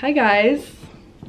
Hi guys,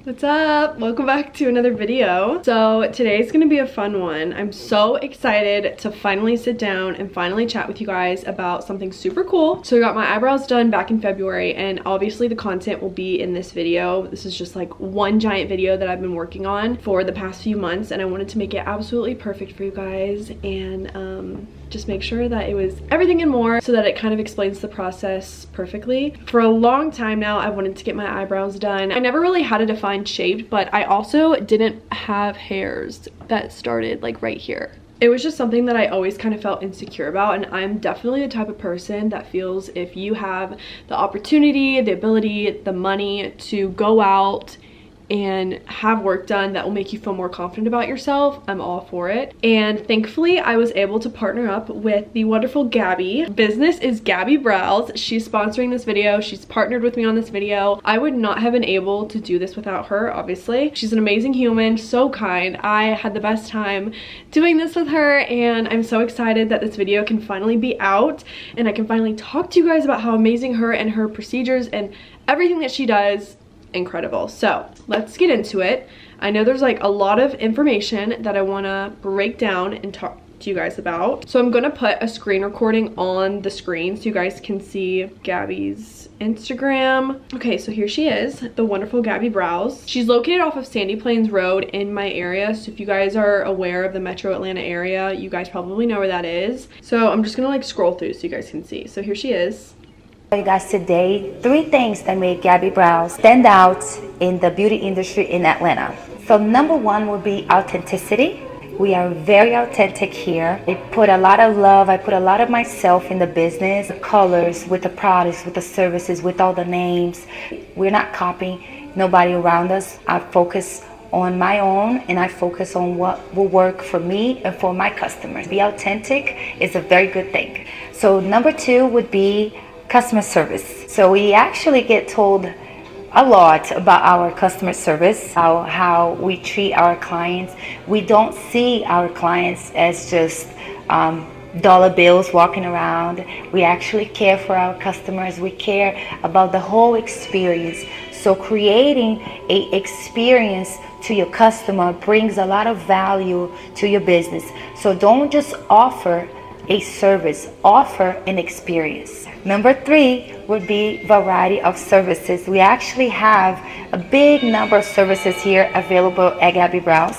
what's up? Welcome back to another video. So today's gonna be a fun one. I'm so excited to finally sit down and finally chat with you guys about something super cool. So I got my eyebrows done back in February, and obviously the content will be in this video. This is just like one giant video that I've been working on for the past few months, and I wanted to make it absolutely perfect for you guys and just make sure that it was everything and more, so that it kind of explains the process perfectly. For a long time now, I wanted to get my eyebrows done. I never really had a defined shape, but I also didn't have hairs that started like right here. It was just something that I always kind of felt insecure about, and I'm definitely the type of person that feels if you have the opportunity, the ability, the money to go out and have work done that will make you feel more confident about yourself, I'm all for it. And thankfully I was able to partner up with the wonderful Gabby. Business is Gabby Brows. She's sponsoring this video. She's partnered with me on this video. I would not have been able to do this without her, obviously. She's an amazing human, so kind. I had the best time doing this with her, and I'm so excited that this video can finally be out and I can finally talk to you guys about how amazing her and her procedures and everything that she does. Incredible. So let's get into it. I know there's like a lot of information that I want to break down and talk to you guys about. So I'm going to put a screen recording on the screen so you guys can see Gabby's Instagram. Okay, so here she is, the wonderful Gabby Brows. She's located off of Sandy Plains Road in my area. So if you guys are aware of the Metro Atlanta area, you guys probably know where that is. So I'm just going to like scroll through so you guys can see. So here she is. You guys today 3 things that make Gabby Brows stand out in the beauty industry in Atlanta. So number 1 would be authenticity. We are very authentic here. I put a lot of love, I put a lot of myself in the business, the colors, with the products, with the services, with all the names. We're not copying nobody around us. I focus on my own, and I focus on what will work for me and for my customers. Be authentic is a very good thing. So number 2 would be customer service. So we actually get told a lot about our customer service, how we treat our clients. We don't see our clients as just dollar bills walking around. We actually care for our customers. We care about the whole experience. So creating an experience to your customer brings a lot of value to your business. So don't just offer a service, offer an experience. Number 3 would be variety of services. We actually have a big number of services here available at Gabby Brows.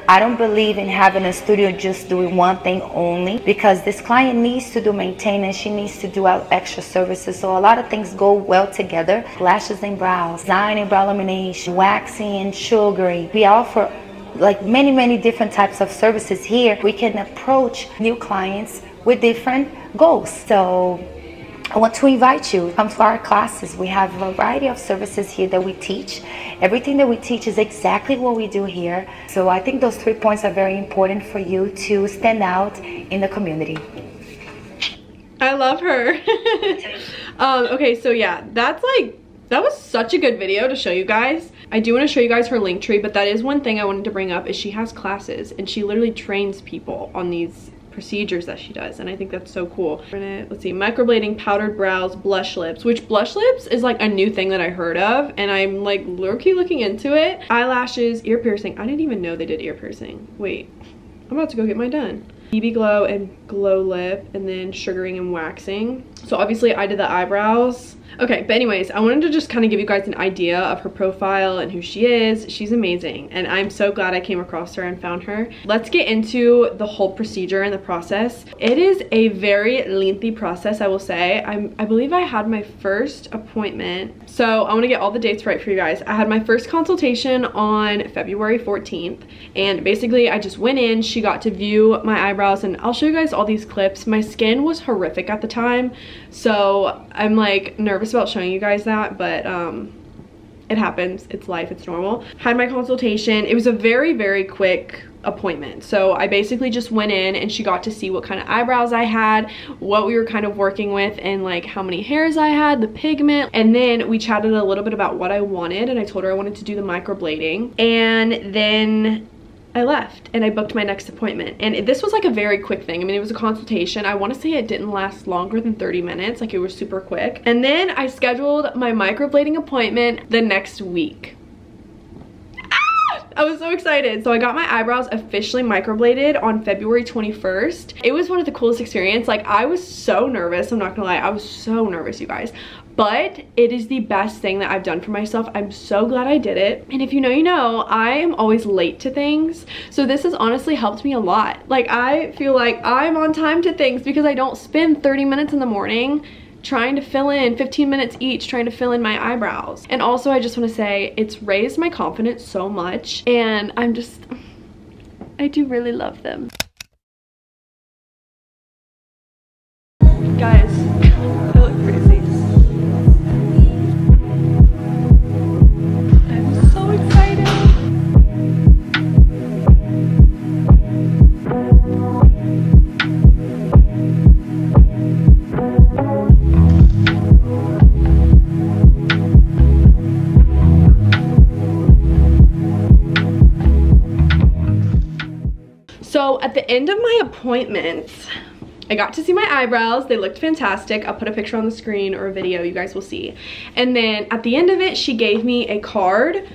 I don't believe in having a studio just doing one thing only, because this client needs to do maintenance, she needs to do extra services, so a lot of things go well together. Lashes and brows, design and brow lamination, waxing and sugaring. We offer like many different types of services here. We can approach new clients with different goals. So I want to invite you to come to our classes. We have a variety of services here that we teach. Everything that we teach is exactly what we do here. So I think those 3 points are very important for you to stand out in the community. I love her. Okay, so yeah, that was such a good video to show you guys. I do want to show you guys her link tree, but that is one thing I wanted to bring up, is she has classes and she literally trains people on these procedures that she does, and I think that's so cool. Let's see, microblading, powdered brows, blush lips, which blush lips is like a new thing that I heard of, and I'm like low-key looking into it. Eyelashes, ear piercing. I didn't even know they did ear piercing. Wait, I'm about to go get mine done. BB glow and glow lip, and then sugaring and waxing. So obviously I did the eyebrows. Okay, but anyways, I wanted to just kind of give you guys an idea of her profile and who she is. She's amazing, and I'm so glad I came across her and found her. Let's get into the whole procedure and the process. It is a very lengthy process, I will say. I believe I had my first appointment. So I want to get all the dates right for you guys. I had my first consultation on February 14th, and basically I just went in, she got to view my eyebrows, and I'll show you guys all these clips. My skin was horrific at the time, so I'm like nervous about showing you guys that, but it happens, it's life, it's normal. Had my consultation. It was a very quick appointment, so I basically just went in and she got to see what kind of eyebrows I had, what we were kind of working with, and like how many hairs I had, the pigment, and then we chatted a little bit about what I wanted, and I told her I wanted to do the microblading. And then I left and I booked my next appointment. And this was like a very quick thing. I mean, it was a consultation. I want to say it didn't last longer than 30 minutes. Like, it was super quick. And then I scheduled my microblading appointment the next week. I was so excited. So I got my eyebrows officially microbladed on February 21st. It was one of the coolest experiences. Like, I was so nervous. I'm not gonna lie. I was so nervous, you guys. But it is the best thing that I've done for myself. I'm so glad I did it. And if you know, you know, I am always late to things. So this has honestly helped me a lot. Like, I feel like I'm on time to things because I don't spend 30 minutes in the morning trying to fill in 15 minutes each trying to fill in my eyebrows. And also, I just want to say it's raised my confidence so much, and I do really love them. Guys, I look crazy. I'm so excited. So at the end of my appointment, I got to see my eyebrows. They looked fantastic. I'll put a picture on the screen or a video, you guys will see. And then at the end of it, she gave me a card.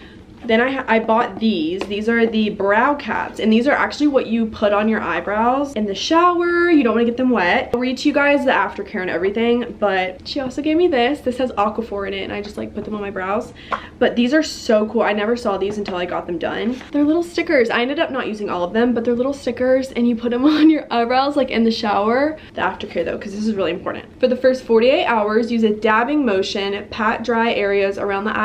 Then I bought these. These are the brow caps, and these are actually what you put on your eyebrows in the shower. You don't want to get them wet. I'll read to you guys the aftercare and everything, but she also gave me this. This has Aquaphor in it, and I just like put them on my brows. But these are so cool. I never saw these until I got them done. They're little stickers. I ended up not using all of them, but they're little stickers, and you put them on your eyebrows like in the shower. The aftercare though, because this is really important. For the first 48 hours, use a dabbing motion, pat dry areas around the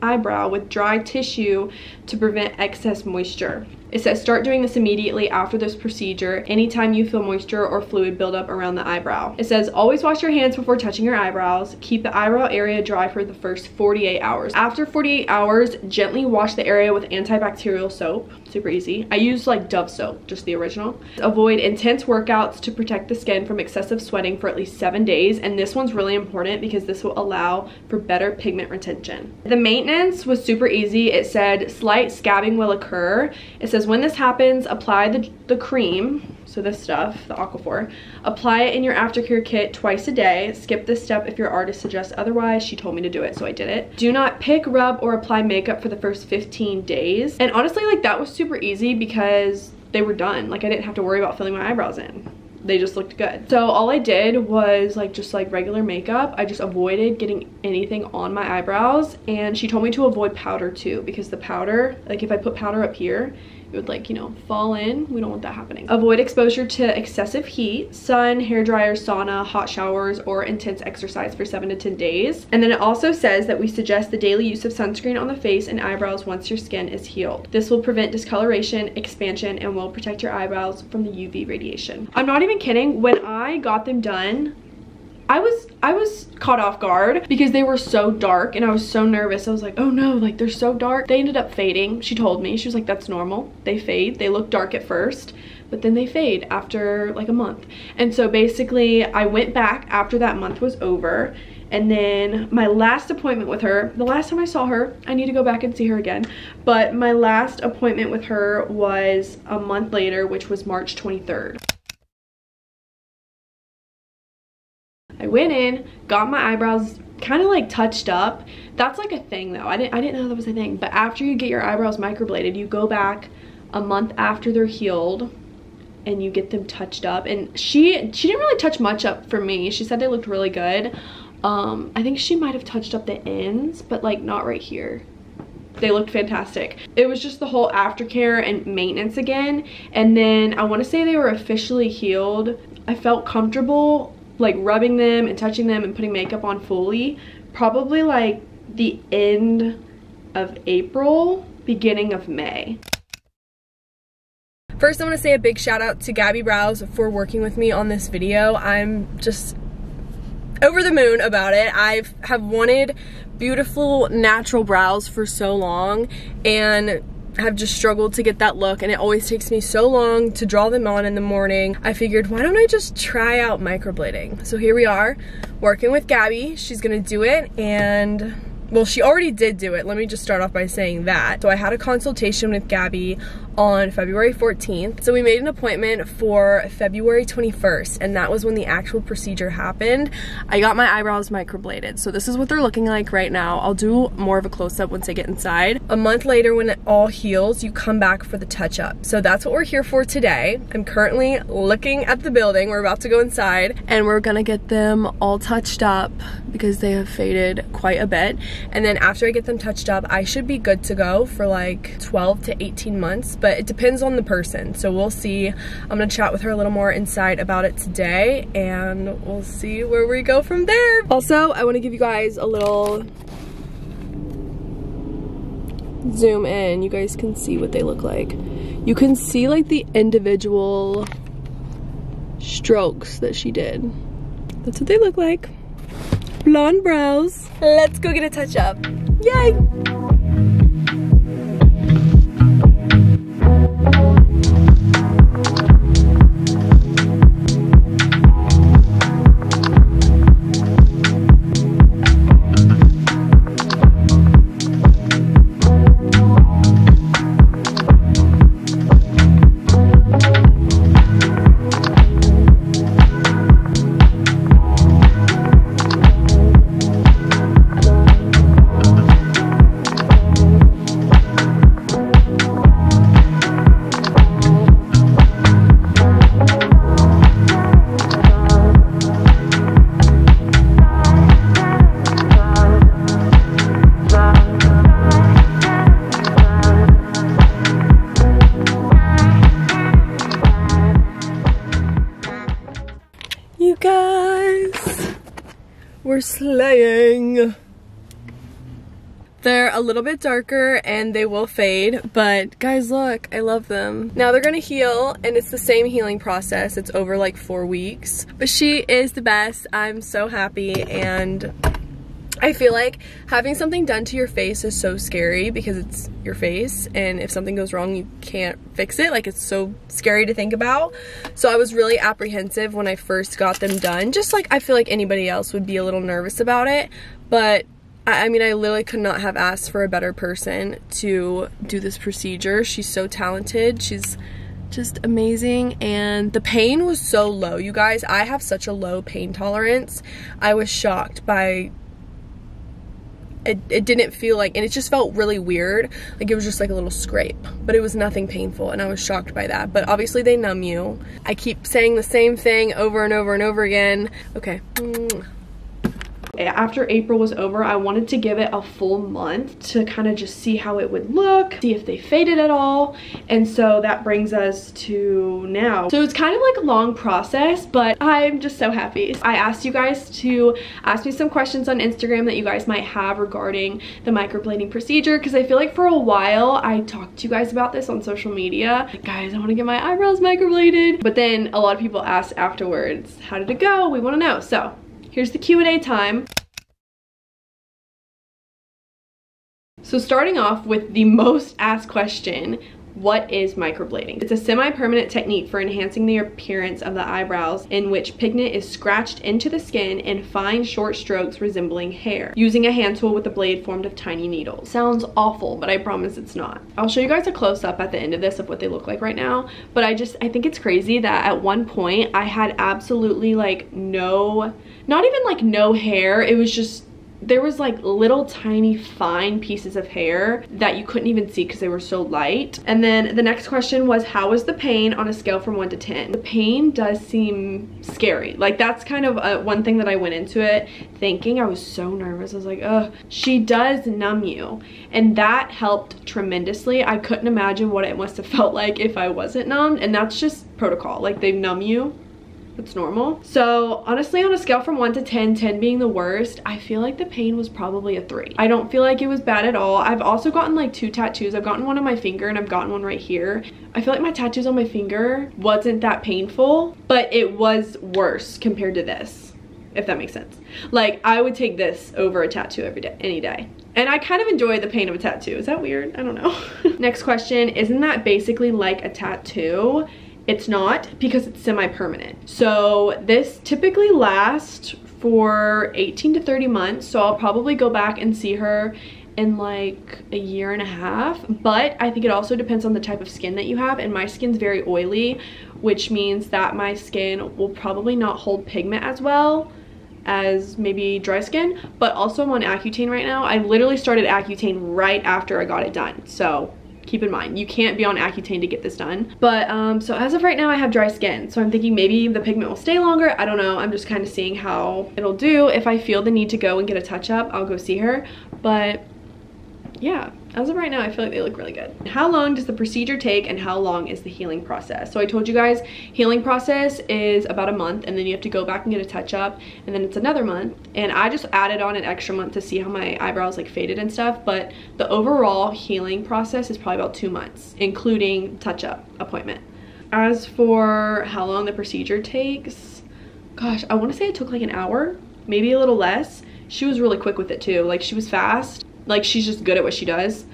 eyebrow with dry tissue to prevent excess moisture. It says start doing this immediately after this procedure, anytime you feel moisture or fluid buildup around the eyebrow. It says always wash your hands before touching your eyebrows. Keep the eyebrow area dry for the first 48 hours. After 48 hours, gently wash the area with antibacterial soap. Super easy. I use like Dove soap, just the original. Avoid intense workouts to protect the skin from excessive sweating for at least 7 days. And this one's really important because this will allow for better pigment retention. The maintenance was super easy. It said slight scabbing will occur. It says when this happens, apply the cream, so this stuff, the Aquaphor. Apply it in your aftercare kit twice a day. Skip this step if your artist suggests otherwise. She told me to do it, so I did it. Do not pick, rub, or apply makeup for the first 15 days. And honestly, like, that was super easy because they were done. Like, I didn't have to worry about filling my eyebrows in. They just looked good. So all I did was just regular makeup. I just avoided getting anything on my eyebrows, and she told me to avoid powder too, because the powder, like if I put powder up here, it would like, you know, fall in. We don't want that happening. Avoid exposure to excessive heat, sun, hair dryer, sauna, hot showers, or intense exercise for 7 to 10 days. And then it also says that we suggest the daily use of sunscreen on the face and eyebrows once your skin is healed. This will prevent discoloration, expansion, and will protect your eyebrows from the UV radiation. I'm not even kidding. When I got them done, I was caught off guard because they were so dark and I was so nervous. I was like, oh no, like they're so dark. They ended up fading. She told me, she was like, that's normal. They fade. They look dark at first, but then they fade after like a month. And so basically I went back after that month was over, and then my last appointment with her, the last time I saw her, I need to go back and see her again, but my last appointment with her was a month later, which was March 23rd. I went in, got my eyebrows kind of like touched up. That's like a thing though. I didn't know that was a thing. But after you get your eyebrows microbladed, you go back a month after they're healed and you get them touched up. And she didn't really touch much up for me. She said they looked really good. I think she might have touched up the ends, but like not right here. They looked fantastic. It was just the whole aftercare and maintenance again. And then I want to say they were officially healed. I felt comfortable like rubbing them and touching them and putting makeup on fully probably like the end of April, beginning of May. First, I want to say a big shout out to Gabby Brows for working with me on this video. I'm just over the moon about it. I have wanted beautiful natural brows for so long and have just struggled to get that look, and it always takes me so long to draw them on in the morning. I figured, why don't I just try out microblading? So here we are working with Gabby. She's gonna do it, and well, she already did do it. Let me just start off by saying that. So I had a consultation with Gabby on February 14th. So we made an appointment for February 21st, and that was when the actual procedure happened. I got my eyebrows microbladed. So this is what they're looking like right now. I'll do more of a close-up once I get inside. A month later, when it all heals, you come back for the touch-up. So that's what we're here for today. I'm currently looking at the building. We're about to go inside, and we're gonna get them all touched up because they have faded quite a bit. And then after I get them touched up, I should be good to go for like 12 to 18 months, but it depends on the person. So we'll see. I'm gonna chat with her a little more inside about it today, and we'll see where we go from there. Also, I wanna give you guys a little zoom in. You guys can see what they look like. You can see like the individual strokes that she did. That's what they look like. Blonde brows. Let's go get a touch up. Yay! You guys, we're slaying. They're a little bit darker and they will fade, but guys, look, I love them. Now they're gonna heal, and it's the same healing process. It's over like 4 weeks, but she is the best. I'm so happy, and I feel like having something done to your face is so scary because it's your face, and if something goes wrong, you can't fix it. Like, it's so scary to think about. So I was really apprehensive when I first got them done. Just like I feel like anybody else would be a little nervous about it. But I mean, I literally could not have asked for a better person to do this procedure. She's so talented. She's just amazing, and the pain was so low. You guys, I have such a low pain tolerance. I was shocked by it didn't feel like, and it just felt really weird. Like, it was just like a little scrape, but it was nothing painful, and I was shocked by that. But obviously they numb you. I keep saying the same thing over and over and over again. Okay. After April was over, I wanted to give it a full month to kind of just see how it would look, see if they faded at all. And so that brings us to now. So it's kind of like a long process, but I'm just so happy. I asked you guys to ask me some questions on Instagram that you guys might have regarding the microblading procedure, because I feel like for a while I talked to you guys about this on social media. Like, guys, I want to get my eyebrows microbladed. But then a lot of people asked afterwards, how did it go? We want to know. So here's the Q&A time. So starting off with the most asked question, what is microblading? It's a semi-permanent technique for enhancing the appearance of the eyebrows, in which pigment is scratched into the skin in fine short strokes resembling hair, using a hand tool with a blade formed of tiny needles. Sounds awful, but I promise it's not. I'll show you guys a close-up at the end of this of what they look like right now, but I think it's crazy that at one point I had absolutely like not even like no hair. It was just, there was like little tiny fine pieces of hair that you couldn't even see because they were so light. And then the next question was, how was the pain on a scale from 1 to 10? The pain does seem scary. Like, that's kind of one thing that I went into it thinking. I was so nervous. I was like, ugh. She does numb you, and that helped tremendously. I couldn't imagine what it must have felt like if I wasn't numbed, and that's just protocol. Like, they numb you. It's normal. So honestly, on a scale from 1 to 10, 10 being the worst, I feel like the pain was probably a 3. I don't feel like it was bad at all. I've also gotten like 2 tattoos. I've gotten one on my finger and I've gotten one right here. I feel like my tattoos on my finger wasn't that painful, but it was worse compared to this, if that makes sense. Like, I would take this over a tattoo every day, any day. And I kind of enjoy the pain of a tattoo. Is that weird? I don't know. Next question, isn't that basically like a tattoo? It's not, because it's semi-permanent. So this typically lasts for 18 to 30 months, so I'll probably go back and see her in like a year and a half. But I think it also depends on the type of skin that you have, and my skin's very oily, which means that my skin will probably not hold pigment as well as maybe dry skin. But also I'm on Accutane right now. I literally started Accutane right after I got it done, so keep in mind you can't be on Accutane to get this done. But so as of right now I have dry skin, so I'm thinking maybe the pigment will stay longer. I don't know, I'm just kind of seeing how it'll do. If I feel the need to go and get a touch-up, I'll go see her. But yeah, as of right now I feel like they look really good. How long does the procedure take and how long is the healing process? So I told you guys healing process is about a month, and then you have to go back and get a touch-up, and then it's another month. And I just added on an extra month to see how my eyebrows like faded and stuff, but the overall healing process is probably about 2 months, including touch-up appointment. As for how long the procedure takes, gosh, I want to say it took like an hour, maybe a little less. She was really quick with it too, like she was fast. Like she's just good at what she does.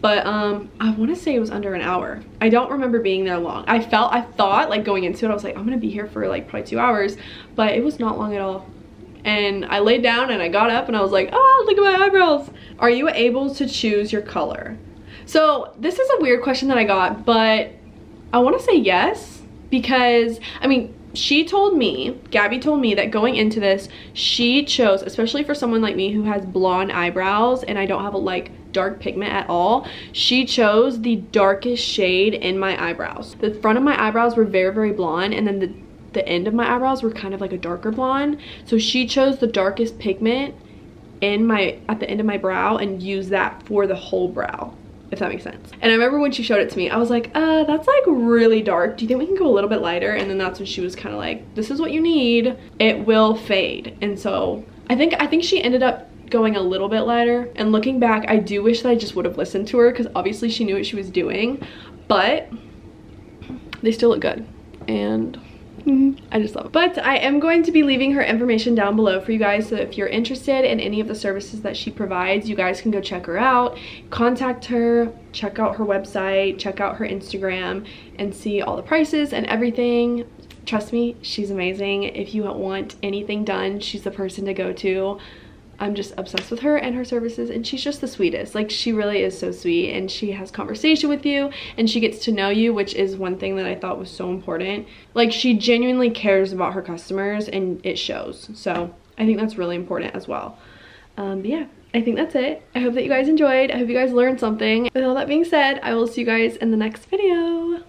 But I want to say it was under an hour. I don't remember being there long. I thought like going into it, I was like, I'm gonna be here for like probably 2 hours, but it was not long at all. And I laid down and I got up and I was like, oh, look at my eyebrows. Are you able to choose your color? So this is a weird question that I got, but I want to say yes, because I mean, Gabby told me that going into this, she chose, especially for someone like me who has blonde eyebrows and I don't have a like dark pigment at all, she chose the darkest shade in my eyebrows. The front of my eyebrows were very, very blonde, and then the end of my eyebrows were kind of like a darker blonde. So she chose the darkest pigment at the end of my brow and used that for the whole brow, if that makes sense. And I remember when she showed it to me, I was like, that's like really dark. Do you think we can go a little bit lighter? And then that's when she was kind of like, this is what you need. It will fade. And so I think she ended up going a little bit lighter. And looking back, I do wish that I just would have listened to her, because obviously she knew what she was doing, but they still look good. And I just love it. But I am going to be leaving her information down below for you guys, so if you're interested in any of the services that she provides, you guys can go check her out, contact her, check out her website, check out her Instagram, and see all the prices and everything. Trust me, she's amazing. If you want anything done, she's the person to go to. I'm just obsessed with her and her services, and she's just the sweetest. Like, she really is so sweet, and she has conversation with you and she gets to know you, which is one thing that I thought was so important. Like, she genuinely cares about her customers and it shows. So I think that's really important as well. But yeah, I think that's it. I hope that you guys enjoyed. I hope you guys learned something. With all that being said, I will see you guys in the next video.